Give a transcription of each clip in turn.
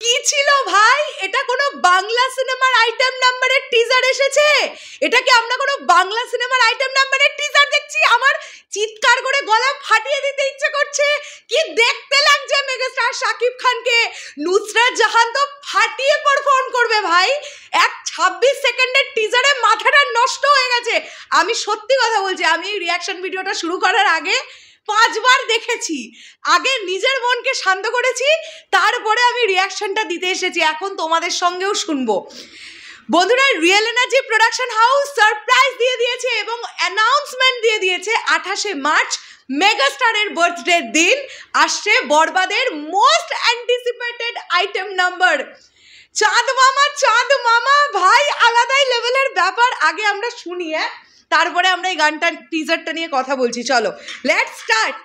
কি ছিল ভাই? এটা কোনো বাংলা সিনেমার আইটেম নাম্বারের টিজার এসেছে? এটা কি আমরা কোনো বাংলা সিনেমার আইটেম নাম্বারের টিজার দেখছি? আমার চিৎকার করে গলা ফাটিয়ে দিতে ইচ্ছে করছে। কি দেখতে লাগছে মেগাস্টার শাকিব খানকে। নুসরাত জাহান তো ফাটিয়ে পারফর্ম করবে ভাই। এক 26 সেকেন্ডের টিজারে মাথাটা নষ্ট হয়ে গেছে। আমি সত্যি কথা বলছি, আমি রিয়াকশন ভিডিওটা শুরু করার আগে 5 বার দেখেছি। আগে নিজের মনকে শান্ত করেছি, তারপরে আমি রিয়াকশনটা দিতে এসেছি। এখন তোমাদের সঙ্গেও শুনবো। বন্ধুরা, real energy production house surprise দিয়ে দিয়েছে এবং অ্যানাউন্সমেন্ট দিয়ে দিয়েছে 28শে মার্চ মেগাস্টারের বার্থডে দিন আসছে বরবাদের মোস্ট অ্যান্টিসিপেটেড আইটেম নাম্বার চাঁদ মামা ভাই, আলাদাই লেভেলের ব্যাপার। আগে আমরা শুনি, তারপরে আমরা এই গানটা টিজারটা নিয়ে কথা বলছি। চলো লেটস স্টার্ট।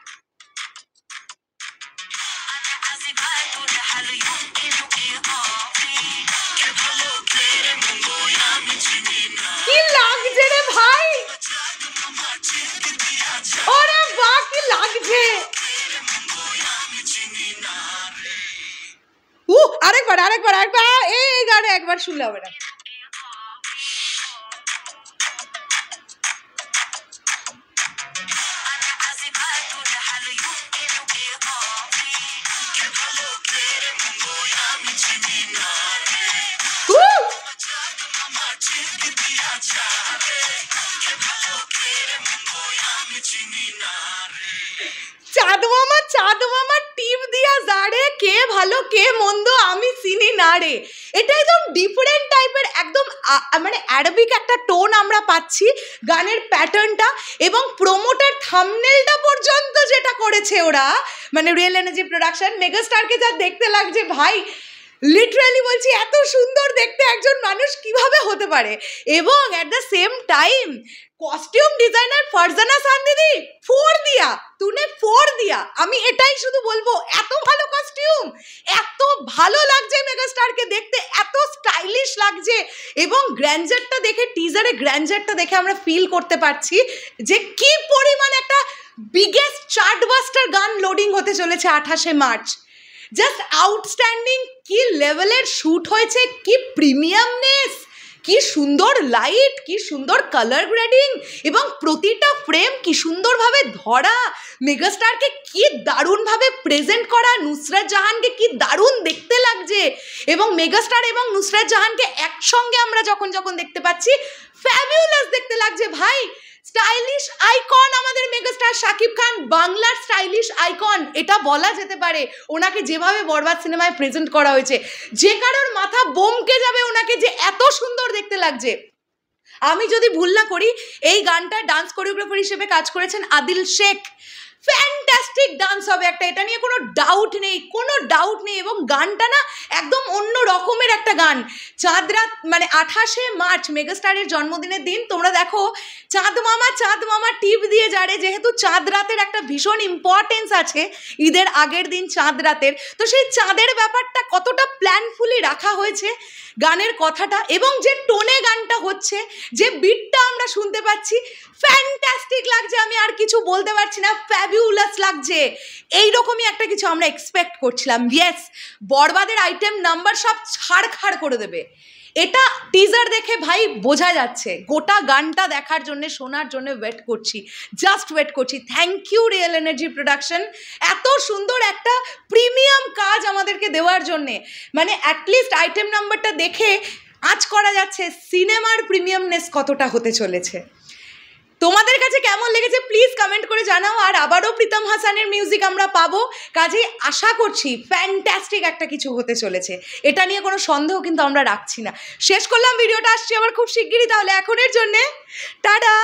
কি লাগছে রে ভাই, ওরে বাহ কি লাগছে। আরেকবার এই গানে একবার শুনলে হবে না। চাঁদ মামা টিপ দিয়া জাড়ে, কে ভালো কে মন্দ আমি চিনি না রে। এটা একদম ডিফারেন্ট টাইপের, একদম মানে অ্যারাবিক একটা টোন আমরা পাচ্ছি গানের প্যাটার্নটা, এবং প্রোমোটার থাম্বনেলটা পর্যন্ত যেটা করেছে ওরা, মানে রিয়েল এনার্জি প্রোডাকশন, মেগাস্টারকে যা দেখতে লাগছে ভাই, লিটারালি বলছি এত সুন্দর দেখতে একজন মানুষ কিভাবে হতে পারে। এবং at the same time costume designer Farzana Khan দিদি 4 দিয়া, আমি এটাই শুধু বলবো, এত ভালো কস্টিউম, এত ভালো লাগছে মেগাস্টারকে দেখতে, এত স্টাইলিশ লাগছে। এবং গ্র্যান্ডারটা দেখে, টিজারে গ্র্যান্ডারটা দেখে আমরা ফিল করতে পারছি যে কি পরিমাণ একটা বিগেস্ট চার্টবাস্টার গান লোডিং হতে চলেছে 28শে মার্চ। জাস্ট আউটস্ট্যান্ডিং, কি লেভেলের শ্যুট হয়েছে, কি প্রিমিয়ামনেস, কি সুন্দর লাইট, কি সুন্দর কালার গ্রেডিং, এবং প্রতিটা ফ্রেম কি সুন্দরভাবে ধরা, মেগাস্টারকে কি দারুণভাবে প্রেজেন্ট করা, নুসরাত জাহানকে কি দারুণ দেখতে লাগছে। এবং মেগাস্টার এবং নুসরাত জাহানকে একসঙ্গে আমরা যখন দেখতে পাচ্ছি, ফ্যাবিউলাস দেখতে লাগছে ভাই। স্টাইলিশ আইকন আমাদের মেগাস্টার শাকিব খান, বাংলার স্টাইলিশ আইকন এটা বলা যেতে পারে। ওনাকে যেভাবে বরবাদ সিনেমায় প্রেজেন্ট করা হয়েছে, যে কারোর মাথা বমকে যাবে ওনাকে যে এত সুন্দর দেখতে লাগছে। আমি যদি ভুল না করি, এই গানটা ডান্স কোরিওগ্রাফার হিসেবে কাজ করেছেন আদিল শেখ। ফ্যান্টাস্টিক ডান্স হবে একটা, এটা নিয়ে কোনো ডাউট নেই। এবং গানটা না একদম অন্য রকমের একটা গান। চাঁদ রাত, মানে 28শে মার্চ মেগাস্টারের জন্মদিনের দিন, তোমরা দেখো চাঁদ মামা টিপ দিয়ে যারে, যেহেতু চাঁদ রাতের একটা ভীষণ ইম্পর্টেন্স আছে, ঈদের আগের দিন চাঁদ রাতের, তো সেই চাঁদের ব্যাপারটা কতটা প্ল্যানফুলি রাখা হয়েছে গানের কথাটা, এবং যে টোনে গানটা হচ্ছে, যে বিটটা আমরা শুনতে পাচ্ছি, ফ্যান্টাস্টিক লাগছে। আমি আর কিছু বলতে পারছি না, ফ্যাবিউলাস লাগছে। এইরকমই একটা কিছু আমরা এক্সপেক্ট করছিলাম। ইয়েস, বরবাদের আইটেম নাম্বার সব ছাড়খাড় করে দেবে, এটা টিজার দেখে ভাই বোঝা যাচ্ছে। গোটা গানটা দেখার জন্য, শোনার জন্য জাস্ট ওয়েট করছি। Thank you real energy production, এত সুন্দর একটা প্রিমিয়াম কাজ আমাদেরকে দেওয়ার জন্যে। মানে অ্যাটলিস্ট আইটেম নাম্বারটা দেখে আজ করা যাচ্ছে সিনেমার প্রিমিয়ামনেস কতটা হতে চলেছে। তোমাদের কাছে কেমন লেগেছে প্লিজ কমেন্ট করে জানাও। আর আবারও প্রীতম হাসানের মিউজিক আমরা পাবো, কাজেই আশা করছি ফ্যান্টাস্টিক একটা কিছু হতে চলেছে, এটা নিয়ে কোনো সন্দেহ কিন্তু আমরা রাখছি না। শেষ করলাম ভিডিওটা, আসছি আবার খুব শিগগিরই, তাহলে এখনের জন্যে টাটা।